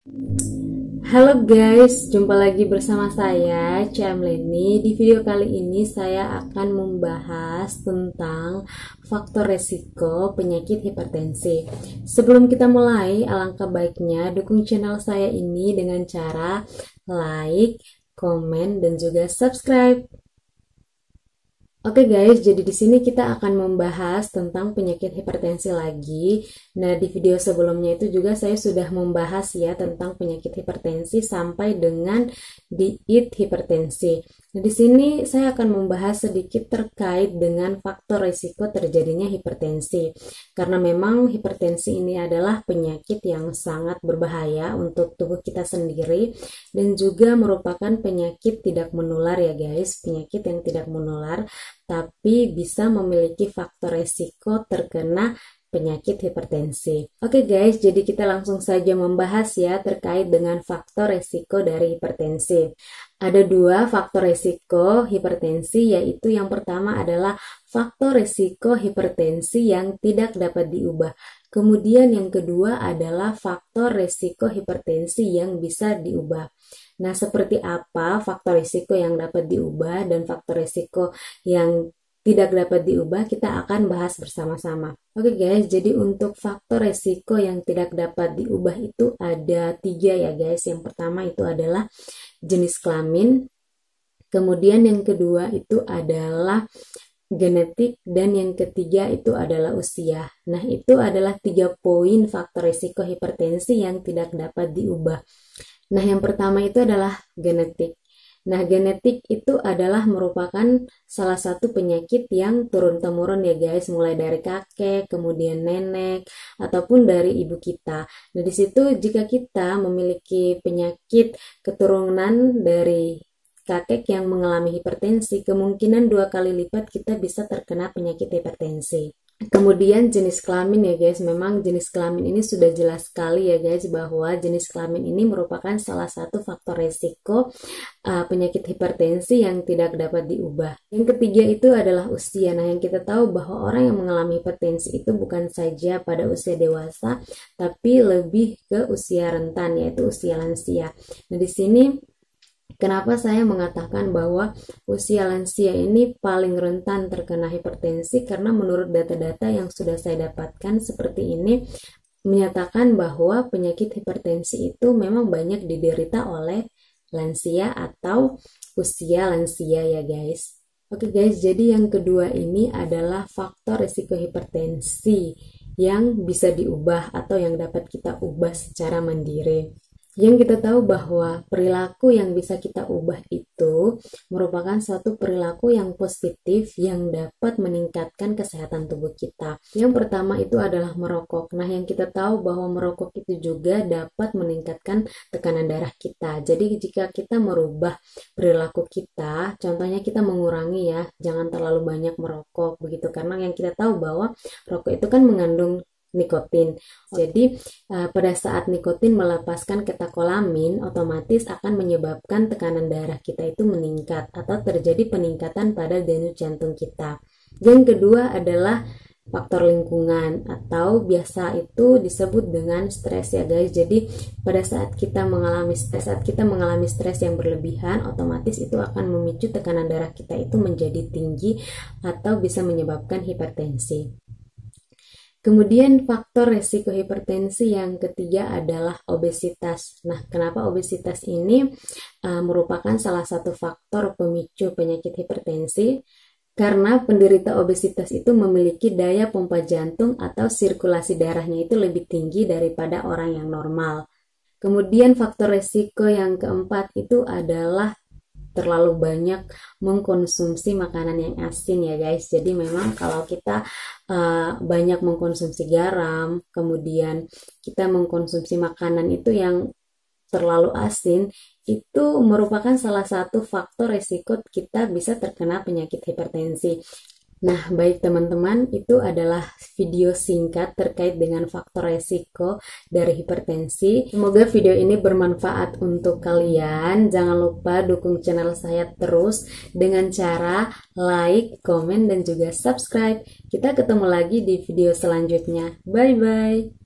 Halo guys, jumpa lagi bersama saya, Leni. Di video kali ini saya akan membahas tentang faktor resiko penyakit hipertensi. Sebelum kita mulai, alangkah baiknya dukung channel saya ini dengan cara like, komen, dan juga subscribe. Oke guys, jadi di sini kita akan membahas tentang penyakit hipertensi lagi. Nah, di video sebelumnya itu juga saya sudah membahas ya tentang penyakit hipertensi sampai dengan diet hipertensi. Nah, di sini saya akan membahas sedikit terkait dengan faktor risiko terjadinya hipertensi. Karena memang hipertensi ini adalah penyakit yang sangat berbahaya untuk tubuh kita sendiri dan juga merupakan penyakit tidak menular ya guys, penyakit yang tidak menular tapi bisa memiliki faktor resiko terkena penyakit hipertensi. Oke guys, jadi kita langsung saja membahas ya terkait dengan faktor resiko dari hipertensi. Ada dua faktor resiko hipertensi, yaitu yang pertama adalah faktor resiko hipertensi yang tidak dapat diubah. Kemudian yang kedua adalah faktor resiko hipertensi yang bisa diubah. Nah, seperti apa faktor risiko yang dapat diubah dan faktor risiko yang tidak dapat diubah, kita akan bahas bersama-sama. Oke guys, jadi untuk faktor risiko yang tidak dapat diubah itu ada 3 ya guys. Yang pertama itu adalah jenis kelamin, kemudian yang kedua itu adalah genetik, dan yang ketiga itu adalah usia. Nah, itu adalah 3 poin faktor risiko hipertensi yang tidak dapat diubah. Nah, yang pertama itu adalah genetik. Nah, genetik itu adalah merupakan salah satu penyakit yang turun-temurun ya guys, mulai dari kakek, kemudian nenek, ataupun dari ibu kita. Nah, di situ jika kita memiliki penyakit keturunan dari kakek yang mengalami hipertensi, kemungkinan 2 kali lipat kita bisa terkena penyakit hipertensi. Kemudian jenis kelamin ya guys, memang jenis kelamin ini sudah jelas sekali ya guys bahwa jenis kelamin ini merupakan salah satu faktor resiko penyakit hipertensi yang tidak dapat diubah. Yang ketiga itu adalah usia. Nah, yang kita tahu bahwa orang yang mengalami hipertensi itu bukan saja pada usia dewasa, tapi lebih ke usia rentan, yaitu usia lansia. Nah, di sini kenapa saya mengatakan bahwa usia lansia ini paling rentan terkena hipertensi? Karena menurut data-data yang sudah saya dapatkan seperti ini, menyatakan bahwa penyakit hipertensi itu memang banyak diderita oleh lansia atau usia lansia ya guys. Oke guys, jadi yang kedua ini adalah faktor risiko hipertensi yang bisa diubah atau yang dapat kita ubah secara mandiri. Yang kita tahu bahwa perilaku yang bisa kita ubah itu merupakan suatu perilaku yang positif yang dapat meningkatkan kesehatan tubuh kita. Yang pertama itu adalah merokok. Nah, yang kita tahu bahwa merokok itu juga dapat meningkatkan tekanan darah kita. Jadi jika kita merubah perilaku kita, contohnya kita mengurangi ya, jangan terlalu banyak merokok begitu, karena yang kita tahu bahwa rokok itu kan mengandung nikotin. Jadi pada saat nikotin melepaskan katekolamin, otomatis akan menyebabkan tekanan darah kita itu meningkat atau terjadi peningkatan pada denyut jantung kita. Yang kedua adalah faktor lingkungan atau biasa itu disebut dengan stres ya guys. Jadi pada saat kita mengalami stres yang berlebihan, otomatis itu akan memicu tekanan darah kita itu menjadi tinggi atau bisa menyebabkan hipertensi. Kemudian faktor resiko hipertensi yang ketiga adalah obesitas. Nah, kenapa obesitas ini merupakan salah satu faktor pemicu penyakit hipertensi? Karena penderita obesitas itu memiliki daya pompa jantung atau sirkulasi darahnya itu lebih tinggi daripada orang yang normal. Kemudian faktor resiko yang keempat itu adalah terlalu banyak mengkonsumsi makanan yang asin ya guys. Jadi memang kalau kita banyak mengkonsumsi garam, kemudian kita mengkonsumsi makanan itu yang terlalu asin, itu merupakan salah satu faktor resiko kita bisa terkena penyakit hipertensi. Nah, baik teman-teman, itu adalah video singkat terkait dengan faktor resiko dari hipertensi. Semoga video ini bermanfaat untuk kalian. Jangan lupa dukung channel saya terus dengan cara like, komen, dan juga subscribe. Kita ketemu lagi di video selanjutnya. Bye-bye!